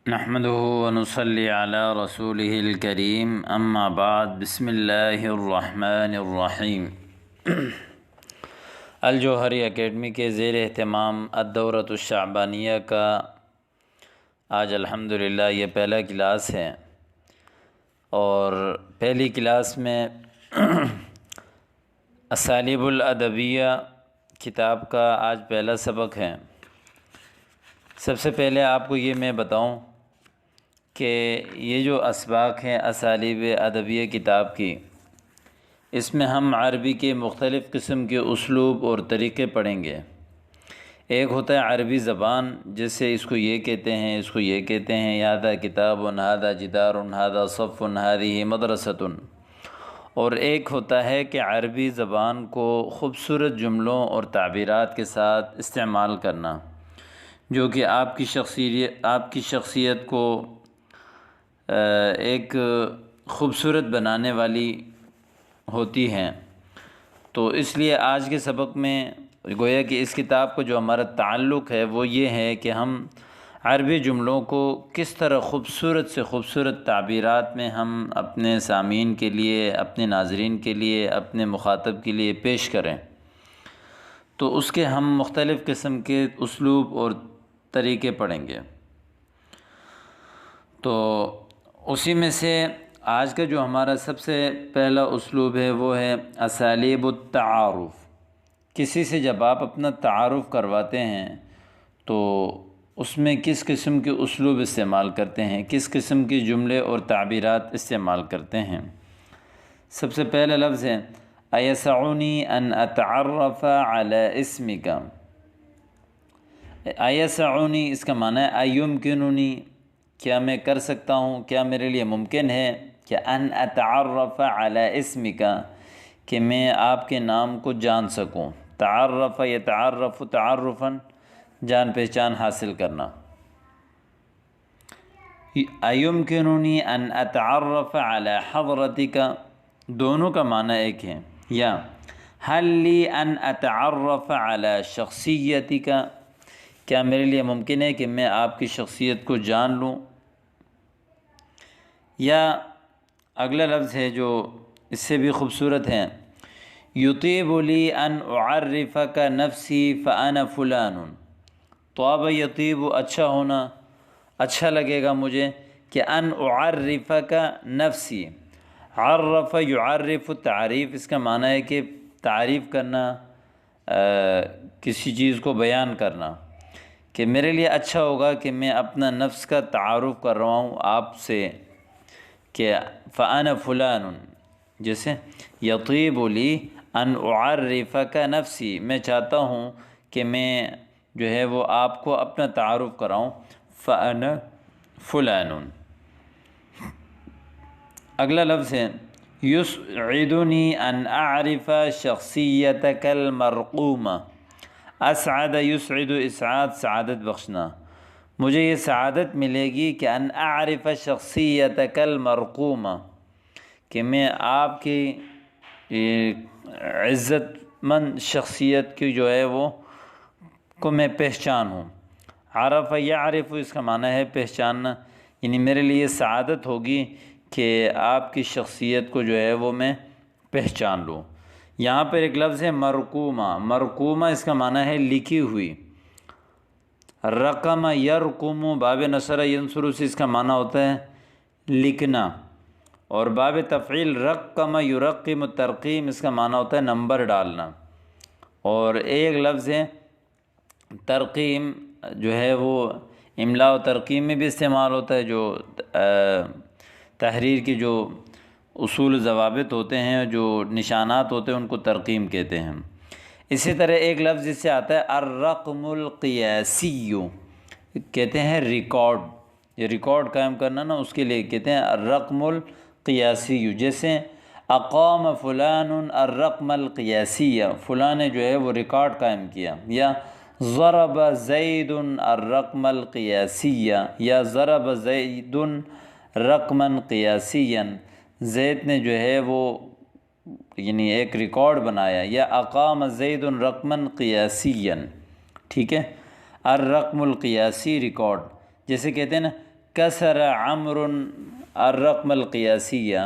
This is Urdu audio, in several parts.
نحمده ونصلي على رسوله الكريم اما بعد بسم اللہ الرحمن الرحیم۔ الجوہری اکیڈمی کے زیر اہتمام الدورۃ الشعبانیہ کا آج الحمدللہ یہ پہلا کلاس ہے، اور پہلی کلاس میں اسالیب الادبیہ کتاب کا آج پہلا سبق ہے۔ سب سے پہلے آپ کو یہ میں بتاؤں کہ یہ جو اسباق ہیں اسالیب ادبیہ کتاب کی، اس میں ہم عربی کے مختلف قسم کے اسلوب اور طریقے پڑھیں گے۔ ایک ہوتا ہے عربی زبان، جیسے اس کو یہ کہتے ہیں، اس کو یہ کہتے ہیں، ھذا کتاب، ھذا جدار، ھذا صف، ھذہ مدرسۃ۔ اور ایک ہوتا ہے کہ عربی زبان کو خوبصورت جملوں اور تعبیرات کے ساتھ استعمال کرنا، جو کہ آپ کی شخصیت کو ایک خوبصورت بنانے والی ہوتی ہیں۔ تو اس لیے آج کے سبق میں گویا کہ اس کتاب کو جو ہمارا تعلق ہے وہ یہ ہے کہ ہم عربی جملوں کو کس طرح خوبصورت سے خوبصورت تعبیرات میں ہم اپنے سامعین کے لیے، اپنے ناظرین کے لیے، اپنے مخاطب کے لیے پیش کریں۔ تو اس کے ہم مختلف قسم کے اسلوب اور طریقے پڑھیں گے۔ تو اسی میں سے آج کا جو ہمارا سب سے پہلا اسلوب ہے وہ ہے اسالیب التعارف۔ کسی سے جب آپ اپنا تعارف کرواتے ہیں تو اس میں کس قسم کے اسلوب استعمال کرتے ہیں، کس قسم کے جملے اور تعبیرات استعمال کرتے ہیں۔ سب سے پہلا لفظ ہے ایسعنی ان اتعرف علی اسمک۔ ایسعنی اس کا معنی ہے ایمکننی، کیا میں کر سکتا ہوں، کیا میرے لیے ممکن ہے کہ ان اتعرف علی اسمک، کہ میں آپ کے نام کو جان سکوں۔ تعرف یتعرف تعرفا، جان پہچان حاصل کرنا۔ ایمکننی ان اتعرف علی حضرتک، دونوں کا معنی ایک ہے۔ یا حل لی ان اتعرف علی شخصیتک، کیا میرے لیے ممکن ہے کہ میں آپ کی شخصیت کو جان لوں۔ یا اگلا لفظ ہے جو اس سے بھی خوبصورت ہے، یطیب لی ان اعرفک نفسی فانا فلان۔ طاب یطیب، اچھا ہونا، اچھا لگے گا مجھے کہ ان اعرفک نفسی۔ عرف یعرف تعریف، اس کا معنی ہے کہ تعریف کرنا، کسی چیز کو بیان کرنا، کہ میرے لیے اچھا ہوگا کہ میں اپنا نفس کا تعارف کر رہا ہوں آپ سے کہ فانا فلان، جیسے یطیب لی ان اعرفک نفسی، میں چاہتا ہوں کہ میں جو ہے وہ آپ کو اپنا تعارف کراؤں، فانا فلان۔ اگلا لفظ ہے یسعدنی ان اعرف شخصیتک المرقومہ۔ اسعد یسعد، اسعاد سعادت بخشنا، مجھے یہ سعادت ملے گی کہ ان اعرف شخصیتک المرقومہ، کہ میں آپ کی عزت مند شخصیت کی جو ہے وہ کو میں پہچانوں۔ عرف یعرف، اس کا معنی ہے پہچاننا، یعنی میرے لیے سعادت ہوگی کہ آپ کی شخصیت کو جو ہے وہ میں پہچان لوں۔ یہاں پر ایک لفظ ہے مرقومہ۔ مرقومہ اس کا معنی ہے لکھی ہوئی۔ رقم یرقم، باب نصر ینصر سے اس کا معنی ہوتا ہے لکھنا، اور باب تفعیل رقم یرقم ترقیم، اس کا معنی ہوتا ہے نمبر ڈالنا۔ اور ایک لفظ ہے ترقیم، جو ہے وہ املاء و ترقیم میں بھی استعمال ہوتا ہے، جو تحریر کی جو اصول ضوابط ہوتے ہیں، جو نشانات ہوتے ہیں، ان کو ترقیم کہتے ہیں۔ اسی طرح ایک لفظ جس سے آتا ہے الرقم القیاسی، کہتے ہیں ریکارڈ، یہ ریکارڈ قائم کرنا نا، اس کے لیے کہتے ہیں الرقم القیاسی۔ جیسے اقام فلان الرقم القیاسیہ، فلاں نے جو ہے وہ ریکارڈ قائم کیا۔ یا ضرب زید الرقم القیاسیہ، یا ضرب زید رقما قیاسیا، زید نے جو ہے وہ یعنی ایک ریکارڈ بنایا۔ یا اقام زید رقما قیاسیا، ٹھیک ہے، الرقم القیاسی ریکارڈ، جیسے کہتے ہیں نا کسر عمر الرقم القیاسیہ،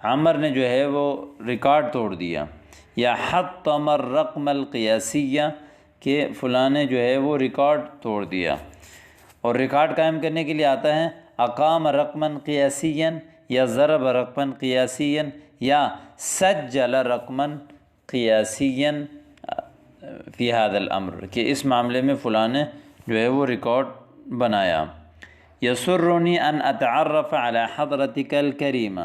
عمر نے جو ہے وہ ریکارڈ توڑ دیا، یا حطم الرقم القیاسیہ کہ فلاں نے جو ہے وہ ریکارڈ توڑ دیا۔ اور ریکارڈ قائم کرنے کے لیے آتا ہے اقام رقمًا قیاسیًا یا ضرب رقمًا قیاسیًا یا سجل رقمًا قیاسیًا فی هذا الامر، کہ اس معاملے میں فلاں نے جو ہے وہ ریکارڈ بنایا۔ یسرنی ان اتعرف علی حضرتک الکریمہ،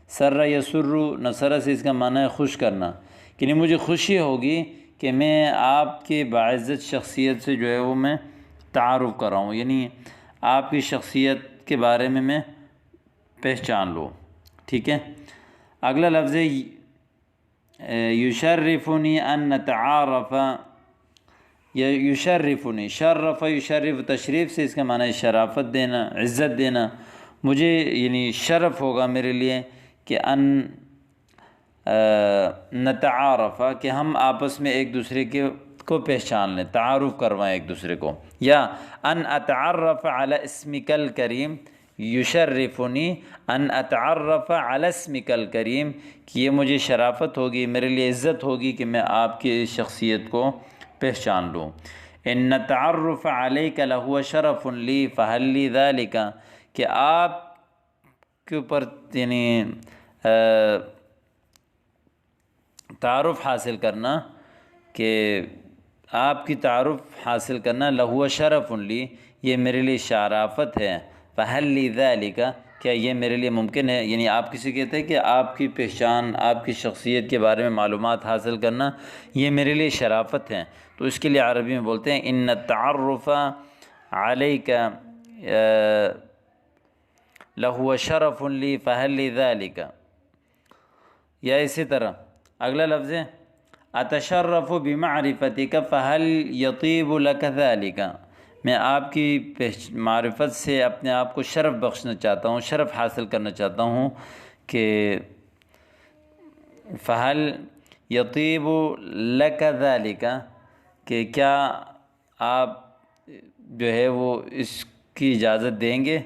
سر یسر، نصر سے اس کا معنی ہے خوش کرنا، یعنی مجھے خوشی ہوگی کہ میں آپ کی باعزت شخصیت سے جو ہے وہ میں تعارف کر رہا ہوں، یعنی آپ کی شخصیت کے بارے میں پہچان لوں۔ ٹھیک ہے، اگلا لفظ ہے یشرفنی ان نتعارف، یا یشرفنی، شرف یشرف، تشریف سے اس کا معنی ہے شرافت دینا، عزت دینا، مجھے یعنی شرف ہوگا میرے لیے کہ ان نتعارف، کہ ہم آپس میں ایک دوسرے کو پہچان لیں، تعارف کروائیں ایک دوسرے کو، یا ان اتعرف علی اسمک الکریم، یشرفنی ان اتعرف علی اسمک الکریم، کہ یہ مجھے شرافت ہوگی، میرے لیے عزت ہوگی کہ میں آپ کی شخصیت کو پہچان لوں۔ ان التعرف علیک لہو شرف لی فہل لی ذلک، کہ آپ کے اوپر یعنی تعارف حاصل کرنا، کہ آپ کی تعارف حاصل کرنا، لہو شرف لی، یہ میرے لیے شرافت ہے، فہل لی ذلک، کیا یہ میرے لیے ممکن ہے، یعنی آپ کسی کہتے ہیں کہ آپ کی پہچان، آپ کی شخصیت کے بارے میں معلومات حاصل کرنا یہ میرے لیے شرافت ہے، تو اس کے لیے عربی میں بولتے ہیں ان التعرف علیک لہو شرف لی فہل لی ذلک۔ یا اسی طرح اگلا لفظ ہے اتشرف بمعرفتک فہل یطیب لک ذلک، میں آپ کی معرفت سے اپنے آپ کو شرف بخشنا چاہتا ہوں، شرف حاصل کرنا چاہتا ہوں، کہ فہل یطیب لک ذلک، کہ کیا آپ جو ہے وہ اس کی اجازت دیں گے،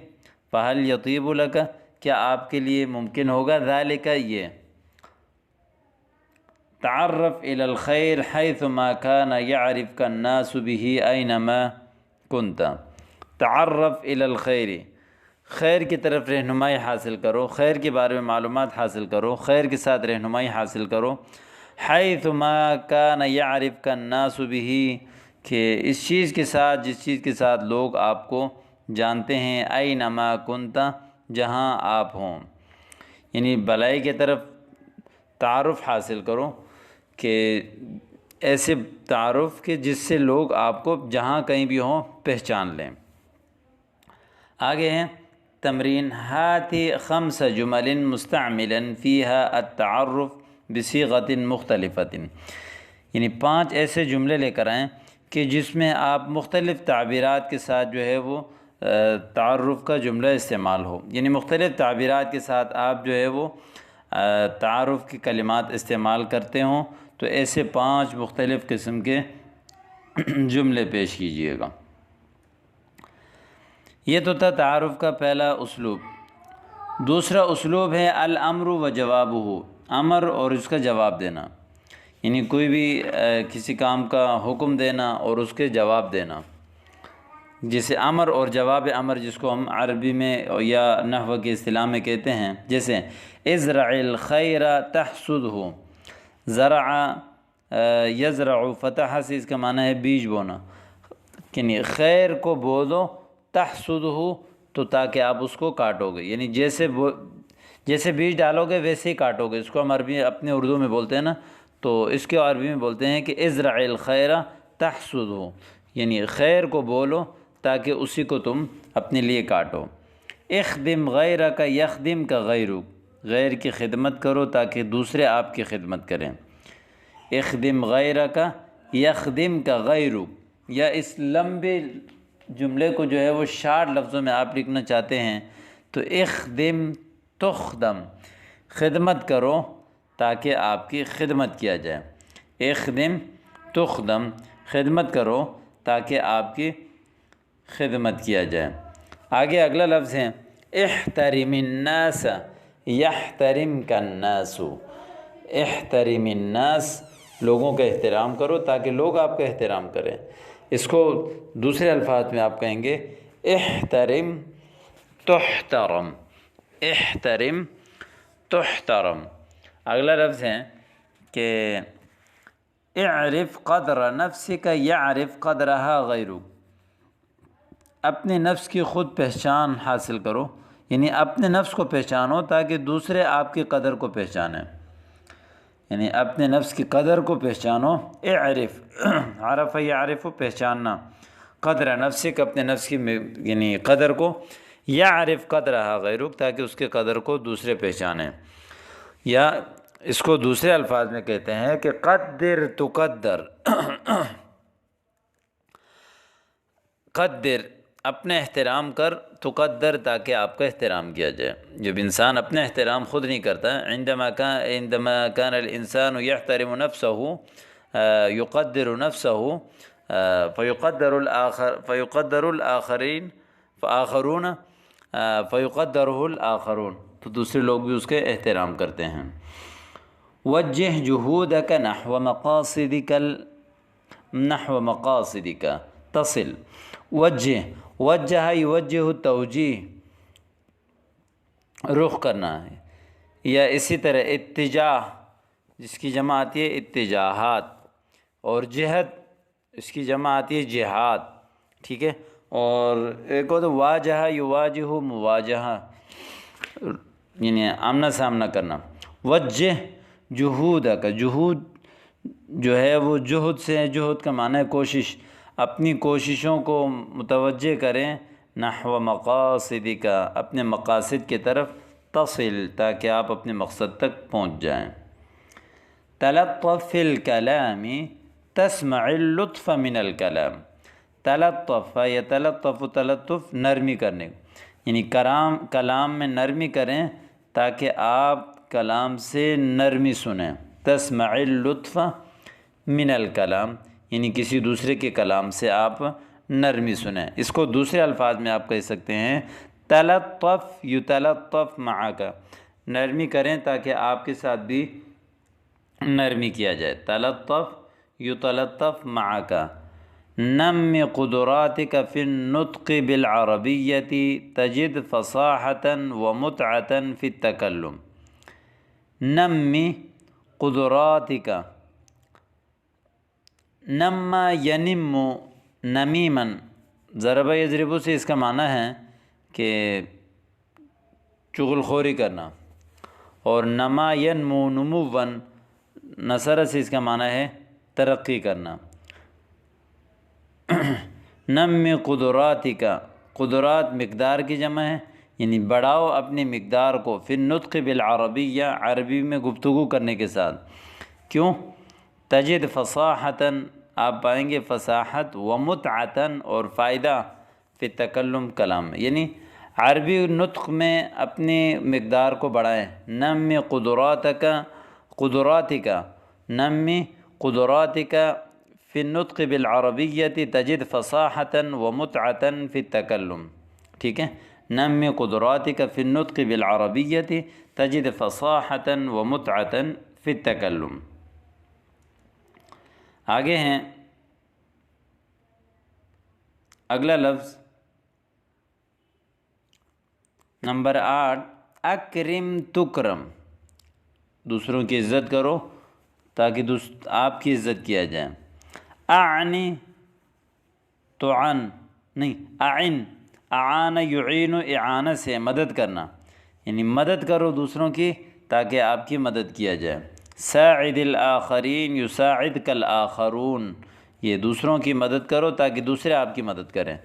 فہل یطیب لک، کیا آپ کے لیے ممکن ہوگا، ذالک، یہ تعرف الی الخیر حیث ما کان یعرفک الناس به اینما کنت، تعرف الی الخیر، خیر کی طرف رہنمائی حاصل کرو، خیر کے بارے میں معلومات حاصل کرو، خیر کے ساتھ رہنمائی حاصل کرو، حیث ما کان یعرفک الناس به، کہ اس چیز کے ساتھ جس چیز کے ساتھ لوگ آپ کو جانتے ہیں، اینما کنت، جہاں آپ ہوں، یعنی بلائی کی طرف تعارف حاصل کرو، کہ ایسے تعارف کہ جس سے لوگ آپ کو جہاں کہیں بھی ہوں پہچان لیں۔ آگے ہیں تمرین، ہاتی خمس جمل مستعملا فیہا التعرف بصیغۃ مختلفۃ، یعنی 5 ایسے جملے لے کر آئیں کہ جس میں آپ مختلف تعبیرات کے ساتھ جو ہے وہ تعارف کا جملہ استعمال ہو، یعنی مختلف تعبیرات کے ساتھ آپ جو ہے وہ تعارف کی کلمات استعمال کرتے ہوں، تو ایسے 5 مختلف قسم کے جملے پیش کیجئے گا۔ یہ تو تھا تعارف کا پہلا اسلوب۔ دوسرا اسلوب ہے الامر و جوابہ، امر اور اس کا جواب دینا، یعنی کوئی بھی کسی کام کا حکم دینا اور اس کے جواب دینا، جسے امر اور جواب امر، جس کو ہم عربی میں یا نحو کی اصطلاح میں کہتے ہیں، جیسے ازرع الخیر تحصدہ، زرع یزرع، فتح سے اس کا معنی ہے بیج بونا، یعنی خیر کو بو دو، تحصدہ، تو تاکہ آپ اس کو کاٹو گے، یعنی جیسے بیج ڈالو گے ویسے ہی کاٹو گے، اس کو ہم عربی اپنے اردو میں بولتے ہیں نا، تو اس کے عربی میں بولتے ہیں کہ ازرع الخیر تحصدہ، یعنی خیر کو بولو تاکہ اسی کو تم اپنے لیے کاٹو۔ اخدم غیرک یخدمک غیرک، غیر کی خدمت کرو تاکہ دوسرے آپ کی خدمت کریں۔ اخدم غیرک یخدمک غیرک، یا اس لمبے جملے کو جو ہے وہ شارٹ لفظوں میں آپ لکھنا چاہتے ہیں تو اخدم تخدم، خدمت کرو تاکہ آپ کی خدمت کیا جائے، اخدم تخدم، خدمت کرو تاکہ آپ کی خدمت کیا جائے۔ آگے اگلا لفظ ہے احترم الناس یحترمک الناس، احترم الناس لوگوں کا احترام کرو تاکہ لوگ آپ کا احترام کریں۔ اس کو دوسرے الفاظ میں آپ کہیں گے احترم تحترم، احترم تحترم۔ اگلا لفظ ہے کہ اعرف قدر نفسک یعرف قدرہا غیرک، اپنے نفس کی خود پہچان حاصل کرو، یعنی اپنے نفس کو پہچانو تاکہ دوسرے آپ کی قدر کو پہچانیں، یعنی اپنے نفس کی قدر کو پہچانو۔ اعرف عرف یعرف پہچاننا، قدر نفسک اپنے نفس کی یعنی قدر کو، یعرف قدرہا غیرک تاکہ اس کے قدر کو دوسرے پہچانیں، یا اس کو دوسرے الفاظ میں کہتے ہیں کہ قدر تقدر، قدر اپنے احترام کر، تقدر تاکہ آپ کا احترام کیا جائے۔ جب انسان اپنا احترام خود نہیں کرتا، عندما كان الانسان يحترم نفسه يقدر نفسه فيقدر الآخرین فآخرون فيقدره الآخرون، تو دوسرے لوگ بھی اس کے احترام کرتے ہیں۔ وجہ جہودک نحو مقاصدک تصل، وجہ وجہ یوجہ التوجیہ، رخ کرنا ہے، یا اسی طرح اتجاہ جس کی جمع آتی ہے اتجاہات، اور جہت اس کی جمع آتی ہے جہاد، ٹھیک ہے، اور ایک ہوتا واجہ یواجہ مواجہہ، یعنی آمنا سامنا کرنا۔ وجہ جہود کا، جہود جو ہے وہ جہد سے ہے، جہد کا معنی ہے کوشش، اپنی کوششوں کو متوجہ کریں، نحو مقاصد کا اپنے مقاصد کی طرف، تصل تاکہ آپ اپنے مقصد تک پہنچ جائیں۔ تلطف فی الکلام تسمع اللطف من الکلام، تلطف یتلطف تلطف نرمی کرنے، یعنی کلام میں نرمی کریں تاکہ آپ کلام سے نرمی سنیں۔ تسمع اللطف من الکلام، یعنی کسی دوسرے کے کلام سے آپ نرمی سنیں۔ اس کو دوسرے الفاظ میں آپ کہہ سکتے ہیں تلطف یتلطف معک، نرمی کریں تاکہ آپ کے ساتھ بھی نرمی کیا جائے۔ تلطف یتلطف معک، نم قدراتک فی النطق بالعربیۃ تجد فصاحۃ ومتعۃ فی التکلم۔ نمی قدراتک، نما ینم نمیمن، ضرب یضرب سے اس کا معنی ہے کہ چغل خوری کرنا، اور نما ینمو نمون نصر سے اس کا معنی ہے ترقی کرنا۔ نم قدراتک، قدرات مقدار کی جمع ہے، یعنی بڑھاؤ اپنی مقدار کو، فی النطق بالعربیہ عربی میں گفتگو کرنے کے ساتھ۔ کیوں؟ تجد فصاحتاً آپ پائیں گے فصاحت، ومتعتاً اور فائدہ، فی التکلم کلام میں، یعنی عربی نطق میں اپنی مقدار کو بڑھائیں۔ نم قدراتک، قدراتک، نم قدراتک فی النطق بالعربیۃ تجد فصاحۃ ومتعۃ فی التکلم، ٹھیک ہے، نم قدراتک فی النطق بالعربیۃ تجد فصاحۃ ومتعۃ فی التکلم۔ آگے ہیں اگلا لفظ نمبر 8، اکرم تکرم، دوسروں کی عزت کرو تاکہ آپ کی عزت کیا جائے۔ اعنی تعن نہیں، اعن، اعان یعین اعانہ سے مدد کرنا، یعنی مدد کرو دوسروں کی تاکہ آپ کی مدد کیا جائے۔ ساعد الآخرین یساعدک الآخرون، یہ دوسروں کی مدد کرو تاکہ دوسرے آپ کی مدد کریں۔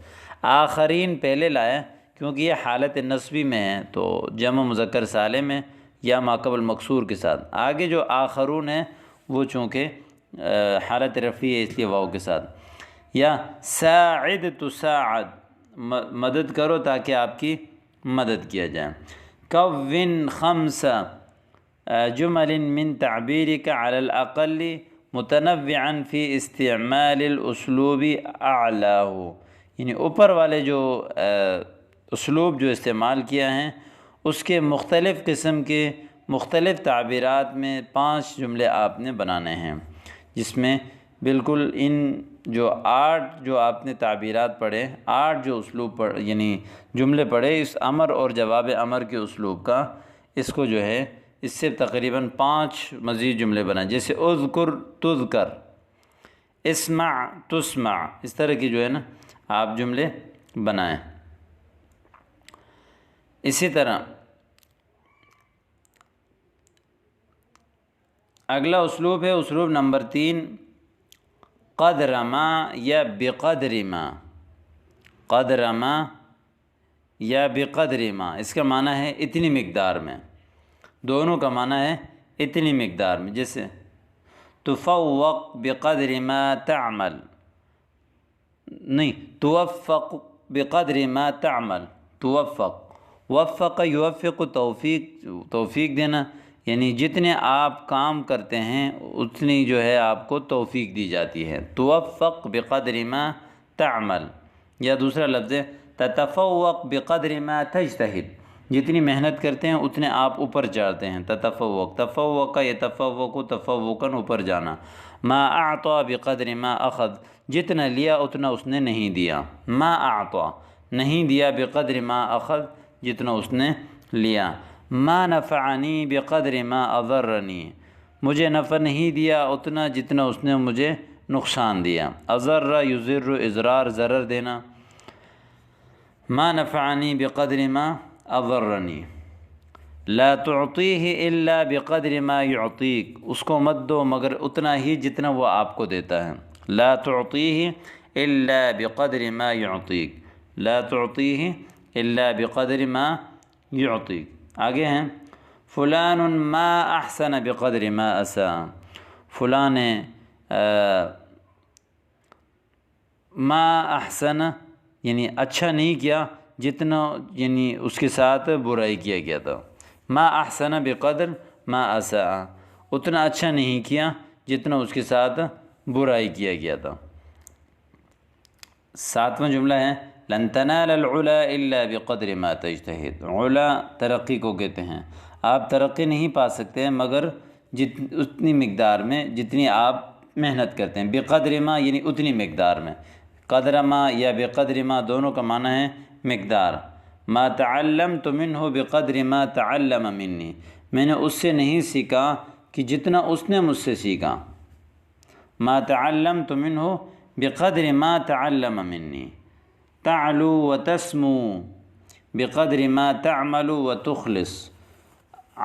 آخرین پہلے لائے کیونکہ یہ حالت نصبی میں ہے، تو جمع مذکر سالم ہے یا ما قبل مکسور کے ساتھ۔ آگے جو آخرون ہیں وہ چونکہ حالت رفعی ہے اس لیے واو کے ساتھ۔ یا ساعد تساعد، مدد کرو تاکہ آپ کی مدد کیا جائے۔ کون خمس جمل من تعبیرک علی الاقل متنوعا فی استعمال الاسلوب اعلاہ، یعنی اوپر والے جو اسلوب جو استعمال کیا ہے اس کے مختلف قسم کے مختلف تعبیرات میں 5 جملے آپ نے بنانے ہیں، جس میں بالکل ان جو 8 جو آپ نے تعبیرات پڑھے، 8 جو اسلوب یعنی جملے پڑھے اس امر اور جواب امر کے اسلوب کا، اس کو جو ہے اس سے تقریباً 5 مزید جملے بنائیں، جیسے اذکر تذکر، اسمع تسمع، اس طرح کی جو ہے نا آپ جملے بنائیں۔ اسی طرح اگلا اسلوب ہے اسلوب نمبر 3، قدر ما یا بقدر ما، قدر ما یا بقدر ما، اس کا معنی ہے اتنی مقدار میں، دونوں کا معنی ہے اتنی مقدار میں، جیسے تفوق بقدر ما تعمل، نہیں توفق بقدر ما تعمل، توفق، وفق یوفق، توفیق دینا، یعنی جتنے آپ کام کرتے ہیں اتنی جو ہے آپ کو توفیق دی جاتی ہے، توفق بقدر ما تعمل۔ یا دوسرا لفظ ہے تتفوق بقدر ما تجتہد، جتنی محنت کرتے ہیں اتنے آپ اوپر جاتے ہیں، تتفوق، تفوق یتفوق تفوقاً، اوپر جانا۔ ما اعطى بقدر ما اخذ، جتنا لیا اتنا اس نے نہیں دیا، ما اعطى نہیں دیا، بقدر ما اخذ جتنا اس نے لیا۔ ما نفعنی بقدر ما اضرنی، مجھے نفع نہیں دیا اتنا جتنا اس نے مجھے نقصان دیا، اضر یضر اضرار ضرر دینا، ما نفعنی بقدر ما اضرنی۔ لا تعطیہ الا بقدر ما یعطیک، اس کو مت دو مگر اتنا ہی جتنا وہ آپ کو دیتا ہے، لا تعطیہ الا بقدر ما یعطیک، لا تعطیہ الا بقدر ما یعطیک۔ آگے ہیں فلان ما احسن بقدر ما اساء، فلاں نے ما احسن یعنی اچھا نہیں کیا جتنا یعنی اس کے ساتھ برائی کیا گیا تھا، ما احسن بقدر ما اساء، اتنا اچھا نہیں کیا جتنا اس کے ساتھ برائی کیا گیا تھا۔ 7واں جملہ ہے لن تنال العلا الا بقدر ما تجتہد، علا ترقی کو کہتے ہیں، آپ ترقی نہیں پا سکتے مگر اتنی مقدار میں جتنی آپ محنت کرتے ہیں، بقدر ما یعنی اتنی مقدار میں، قدر ما یا بقدر ما دونوں کا معنی ہے مقدار۔ ما تعلمت منہ بقدر ما تعلم منی، میں نے اس سے نہیں سیکھا کہ جتنا اس نے مجھ سے سیکھا، ما تعلمت منہ بقدر ما تعلم منی۔ تعلو وتسمو بقدر ما تعمل وتخلص،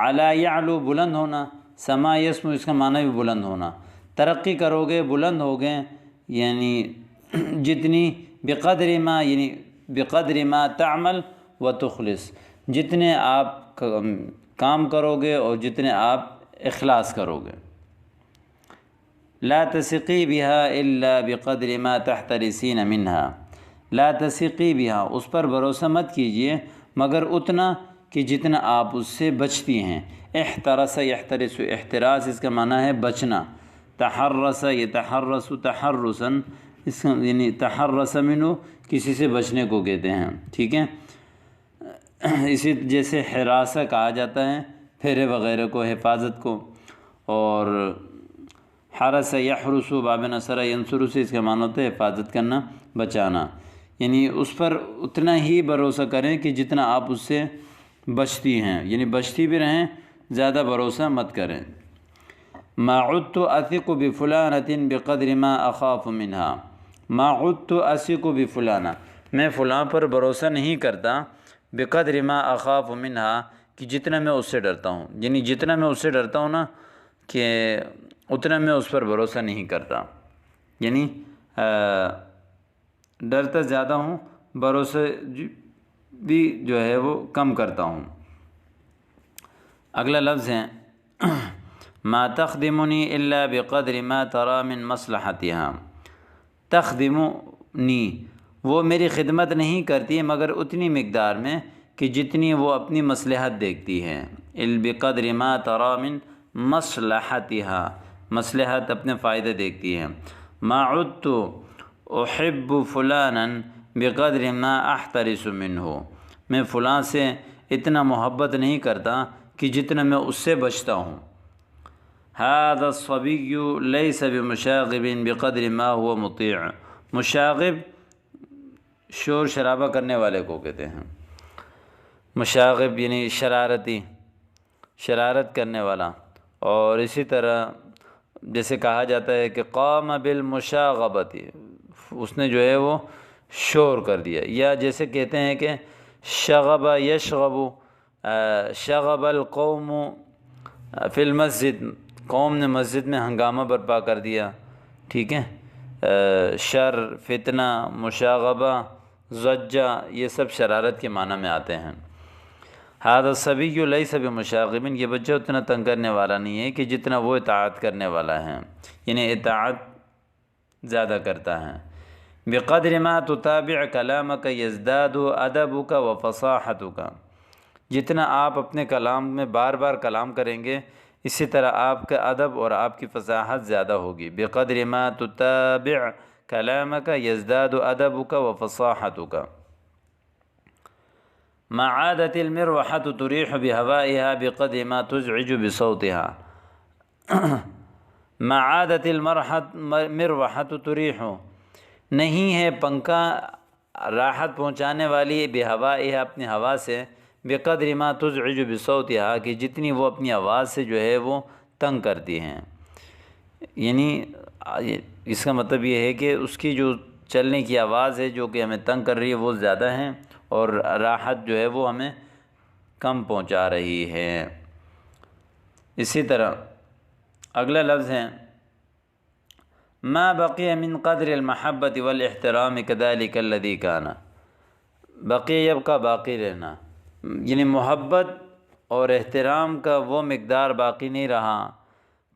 علا یعلو بلند ہونا، سما یسمو اس کا معنی بھی بلند ہونا، ترقی کرو گے بلند ہو گئے، یعنی جتنی بقدر ما یعنی بقدر ما تعمل وتخلص، جتنے آپ کام کرو گے اور جتنے آپ اخلاص کرو گے۔ لا تثقی بها الا بقدر ما تحترسین منها، لا تثقی بها اس پر بھروسہ مت کیجیے مگر اتنا کہ جتنا آپ اس سے بچتی ہیں۔ احترس یحترس، احتراس اس کا معنی ہے بچنا، تحرس یتحرس تحرسا، اس کا یعنی تحرس منہ کسی سے بچنے کو کہتے ہیں، ٹھیک ہے۔ اسی جیسے حراسہ کہا جاتا ہے پھیرے وغیرہ کو، حفاظت کو، اور حرس یحرس باب نصر ینصر سے اس کا معنی ہوتا ہے حفاظت کرنا، بچانا، یعنی اس پر اتنا ہی بھروسہ کریں کہ جتنا آپ اس سے بچتی ہیں، یعنی بچتی بھی رہیں، زیادہ بھروسہ مت کریں۔ ما عدت اثق بفلانة بقدر ما اخاف منها، ما عدت اثق بفلانہ، میں فلاں پر بھروسہ نہیں کرتا، بقدر ما اخاف منها کہ جتنا میں اس سے ڈرتا ہوں، یعنی جتنا میں اس سے ڈرتا ہوں نا کہ اتنا میں اس پر بھروسہ نہیں کرتا، یعنی ڈرتا زیادہ ہوں، بھروسہ بھی جو ہے وہ کم کرتا ہوں۔ اگلا لفظ ہے ما تخدمنی الا بقدر ما ترى من مصلحتها، تخدمنی وہ میری خدمت نہیں کرتی مگر اتنی مقدار میں کہ جتنی وہ اپنی مصلحت دیکھتی ہے، بقدر ما ترى من مصلحتها، مصلحت اپنے فائدہ دیکھتی ہے۔ ما عدت احب فلانا بقدر ما احترس منه، میں فلاں سے اتنا محبت نہیں کرتا کہ جتنا میں اس سے بچتا ہوں۔ هذا الصبی لیس بمشاغب بقدر ما هو مطیع، مشاغب شور شرابہ کرنے والے کو کہتے ہیں، مشاغب یعنی شرارتی، شرارت کرنے والا۔ اور اسی طرح جیسے کہا جاتا ہے کہ قام بالمشاغبۃ، اس نے جو ہے وہ شور کر دیا، یا جیسے کہتے ہیں کہ شغب یشغب، شغب القوم فی المسجد، قوم نے مسجد میں ہنگامہ برپا کر دیا، ٹھیک ہے۔ شر، فتنہ، مشاغبہ، زجہ، یہ سب شرارت کے معنی میں آتے ہیں۔ هذا الصبی لیس بمشاغب، یہ بچہ اتنا تنگ کرنے والا نہیں ہے کہ جتنا وہ اطاعت کرنے والا ہے، یعنی اطاعت زیادہ کرتا ہے۔ بقدر ما تتابع کلامک یزداد ادبک وفصاحتک، جتنا آپ اپنے کلام میں بار بار کلام کریں گے اسی طرح آپ کا ادب اور آپ کی فصاحت زیادہ ہوگی۔ بقدر ما تتابع کلامک یزداد ادبک وفصاحتک۔ ما عادت المروحة تریح بهوائها بقدر ما تزعج بصوتها، ما عادت المروحة تریح، نہیں ہے پنکھا راحت پہنچانے والی بہوائها، اپنی ہوا سے، بقدر ما تزعج بصوتها، کہ جتنی وہ اپنی آواز سے جو ہے وہ تنگ کرتی ہیں۔ یعنی اس کا مطلب یہ ہے کہ اس کی جو چلنے کی آواز ہے جو کہ ہمیں تنگ کر رہی ہے وہ زیادہ ہیں، اور راحت جو ہے وہ ہمیں کم پہنچا رہی ہے۔ اسی طرح اگلا لفظ ہے ما بقی من قدر المحبت والاحترام كذلك الذي كان، بقی یبقى باقی رہنا، یعنی محبت اور احترام کا وہ مقدار باقی نہیں رہا،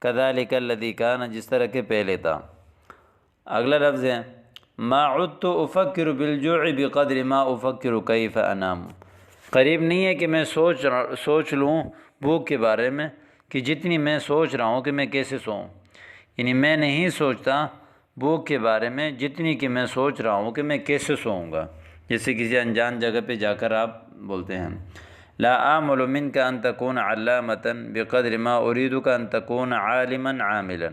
كذلك الذي كان، جس طرح کہ پہلے تھا۔ اگلا لفظ ہے ما عدت افکر بالجوع بقدر ما افکر کیف انام، قریب نہیں ہے کہ میں سوچ لوں بھوک کے بارے میں کہ جتنی میں سوچ رہا ہوں کہ میں کیسے سوؤں، یعنی میں نہیں سوچتا بھوک کے بارے میں جتنی کہ میں سوچ رہا ہوں کہ میں کیسے سوؤں گا۔ جیسے کسی انجان جگہ پہ جا کر آپ بولتے ہیں لا آمل منک ان تکون علامۃ بقدر ما اریدک ان تکون عالما عاملا،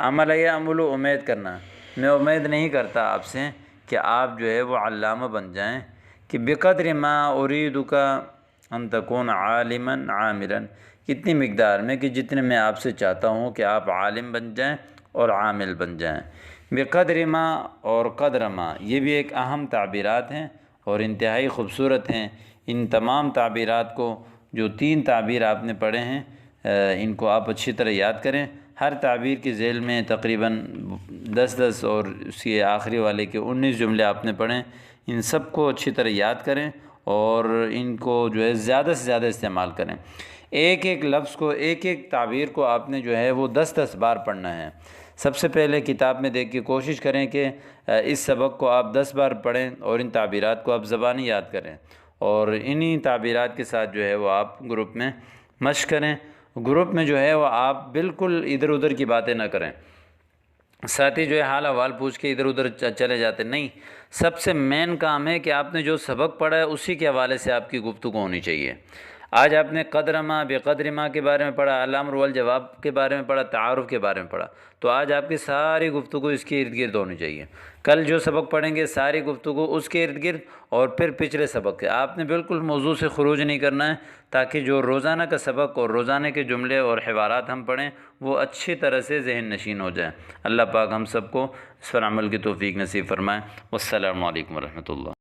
عمل یعمل، امید کرنا، میں امید نہیں کرتا آپ سے کہ آپ جو ہے وہ علامہ بن جائیں، کہ بقدر ما اریدک ان تکون عالما عاملا، کتنی مقدار میں کہ جتنے میں آپ سے چاہتا ہوں کہ آپ عالم بن جائیں اور عامل بن جائیں۔ بقدر ما اور قدر ما، یہ بھی ایک اہم تعبیرات ہیں اور انتہائی خوبصورت ہیں۔ ان تمام تعبیرات کو، جو 3 تعبیر آپ نے پڑھے ہیں، ان کو آپ اچھی طرح یاد کریں۔ ہر تعبیر کی ذیل میں تقریباً 10 اور اس کے آخری والے کے 19 جملے آپ نے پڑھیں، ان سب کو اچھی طرح یاد کریں اور ان کو جو ہے زیادہ سے زیادہ استعمال کریں۔ ایک ایک لفظ کو، ایک ایک تعبیر کو آپ نے جو ہے وہ 10 بار پڑھنا ہے۔ سب سے پہلے کتاب میں دیکھ کے کوشش کریں کہ اس سبق کو آپ 10 بار پڑھیں اور ان تعبیرات کو آپ زبانی یاد کریں، اور انہی تعبیرات کے ساتھ جو ہے وہ آپ گروپ میں مشق کریں۔ گروپ میں جو ہے وہ آپ بالکل ادھر ادھر کی باتیں نہ کریں، ساتھی جو ہے حال احوال پوچھ کے ادھر ادھر چلے جاتے نہیں۔ سب سے مین کام ہے کہ آپ نے جو سبق پڑھا ہے اسی کے حوالے سے آپ کی گفتگو ہونی چاہیے۔ آج آپ نے قدر ما بقدر ما کے بارے میں پڑھا، الامر والجواب کے بارے میں پڑھا، تعارف کے بارے میں پڑھا، تو آج آپ کی ساری گفتگو اس کے ارد گرد ہونی چاہیے۔ کل جو سبق پڑھیں گے ساری گفتگو اس کے ارد گرد، اور پھر پچھلے سبق کے۔ آپ نے بالکل موضوع سے خروج نہیں کرنا ہے، تاکہ جو روزانہ کا سبق اور روزانہ کے جملے اور حوارات ہم پڑھیں وہ اچھی طرح سے ذہن نشین ہو جائیں۔ اللہ پاک ہم سب کو اس پر عمل کی توفیق نصیب فرمائے۔ والسلام علیکم ورحمۃ اللہ۔